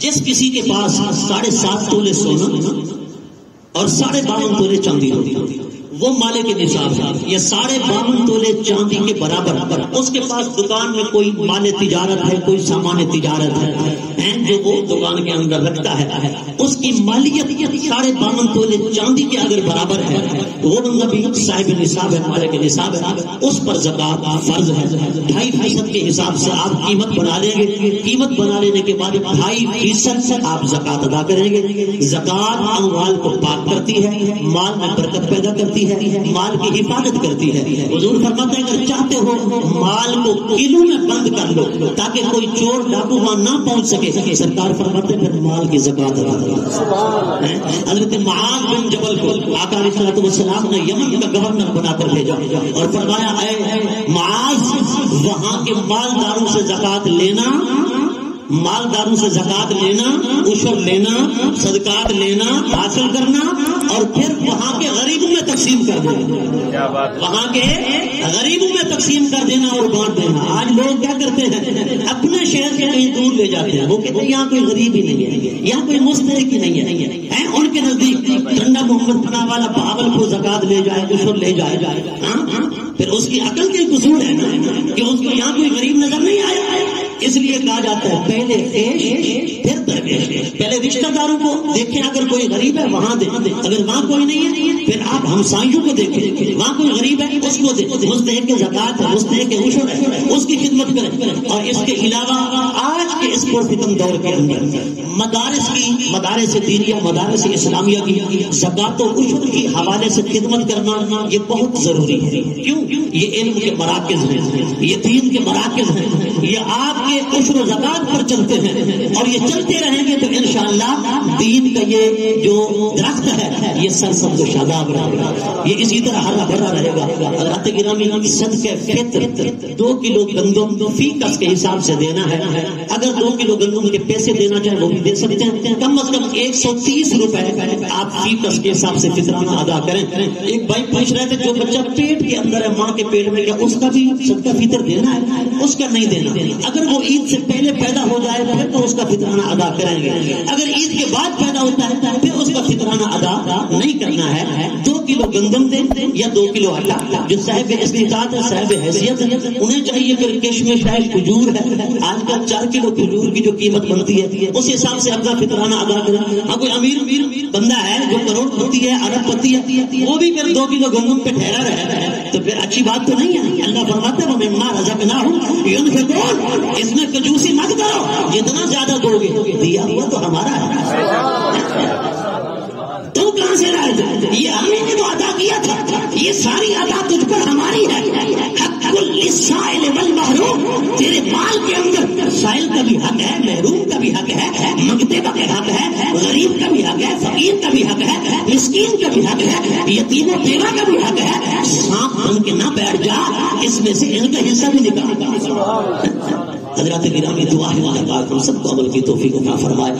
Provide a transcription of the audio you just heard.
جس کسی کے پاس 7.5 تولے سونا اور 52.5 تولے چاندی ہوتی وہ مالک نصاب ہے. یہ 52.5 تولے چاندی کے برابر اس کے پاس دکان میں کوئی مال تجارت ہے، کوئی سامان تجارت ہے جو وہ دکان کے اندر رکھتا ہے، اس کی مالیت 52.5 تولے چاندی کے اگر برابر ہے تو وہ بندہ بھی صاحب نصاب ہے، مالک نصاب ہے. اس پر زکات فرض ہے. 2.5% کے حساب سے آپ قیمت بنا لیں گے. قیمت بنا لینے کے بعد 2.5% آپ زکات ادا کریں گے. زکات اموال کو پاک کرتی ہے، مال میں برکت پیدا کرتی ہے، مال کی حفاظت کرتی ہے. حضور فرماتے ہیں اگر چاہتے ہو مال کو کلو میں بند کر لو تاکہ کوئی چور ڈاکو وہاں نہ پہنچ سکے. سرکار فرماتے ہیں پھر مال کی زکات ادا کرو. حضرت معاذ بن جبل کو آقا علیہ الصلوۃ والسلام نے یمن کا گورنر بنا کر بھیجا اور فرمایا اے معاذ وہاں کے مالداروں سے زکات لینا، مالداروں سے زکات لینا، عشر لینا، صدقات لینا، حاصل کرنا اور پھر وہاں کے غریبوں میں تقسیم کر دینا. وہاں کے غریبوں میں تقسیم کر دینا اور بانٹ دینا. آج لوگ کیا کرتے ہیں اپنے شہر سے کہیں دور لے جاتے ہیں. وہ کہتے ہیں یہاں کوئی غریب ہی نہیں ہے، یہاں کوئی مستحق ہی نہیں ہے. ان کے نزدیک ٹنڈا محمد پناہ والا بہاول کو زکات لے جائے، عشر لے جائے، پھر اس کی عقل کے قصور ہے نا کہ اس کو یہاں کوئی غریب نظر نہیں آیا. اس لیے کہا جاتا ہے پہلے پیش پھر درویش. پہلے رشتہ داروں کو دیکھیں، اگر کوئی غریب ہے وہاں دیں، اگر وہاں کوئی نہیں ہے پھر آپ ہمسائیوں کو دیکھیں، وہاں کوئی غریب ہے اس کو دیں. مستحق کے زکات ہے، مستحق کے عشر ہے، اس کی خدمت کریں. اور اس کے علاوہ آج کے اس پرفتن دور کے اندر مدارس دینیہ، مدارس اسلامیہ کی زکات و عشر کی حوالے سے خدمت کرنا یہ بہت ضروری ہے. کیوں؟ یہ علم کے مراکز ہیں، یہ دین کے مراکز ہیں، یہ آپ کے عشر و زکات پر چلتے ہیں اور یہ چلتے رہیں گے تو انشاءاللہ دین کا یہ جو درخت ہے یہ سرسبز و شاداب رہے گا، یہ اسی طرح ہرا بھرا رہے گا. حضرات گرامی صدقہ فطر 2 کلو گندم فی کس کے حساب سے دینا ہے. اگر 2 کلو گندم کے پیسے دینا چاہیں وہ بھی دے سکتے ہیں. کم از کم 130 روپے آپ فی کس کے حساب سے فطرانہ ادا کریں. ایک بھائی پوچھ رہے تھے جو بچہ پیٹ کے اندر ہے، ماں کے پیٹ میں، کیا اس کا بھی صدقہ فطر دینا ہے؟ اس کا نہیں دینا. اگر وہ عید سے پہلے پیدا ہو جائے پھر تو اس کا فطرانہ ادا کریں گے. اگر عید کے بعد پیدا ہوتا ہے پھر اس کا فطرانہ ادا نہیں کرنا ہے. 2 کلو گندم دیں یا 2 کلو آٹا. جو صاحب استطاعت ہے، صاحب حیثیت ہے، انہیں چاہیے کہ کشمش ہے، کھجور ہے. آج کل 4 کلو کھجور کی جو قیمت بنتی ہے اس حساب سے اپنا فطرانہ ادا کریں. ہاں کوئی امیر بندہ ہے جو کروڑ پتی ہے، ارب پتی ہے، وہ بھی پھر 2 کلو گندم پہ ٹھہرا رہے تو پھر اچھی بات تو نہیں ہے. اللہ فرماتے ہیں مما رزقناہم ينفقون، اس میں کنجوسی مت کرو، جتنا زیادہ دو گے دیا ہوا تو ہمارا ہے. تو کہاں سے رہ جائے؟ یہ ہم نے تو ادا کیا تھا، یہ ساری ادا تجھ پر ہماری ہے. حق للسائل والمحروم، تیرے مال کے اندر سائل کا بھی حق ہے، محروم کا بھی حق ہے، منگتے کا بھی حق ہے، غریب کا بھی حق ہے، فقیر کا بھی حق ہے، مسکین کا بھی حق ہے، یتیم و بیوہ کا بھی حق ہے. سانپ بن کے نہ بیٹھ جا، اس میں سے ان کا حصہ بھی نکال. حضرات گرامی دعا ہے اللہ پاک ہم سب کو عمل کی توفیق عطا فرمائے.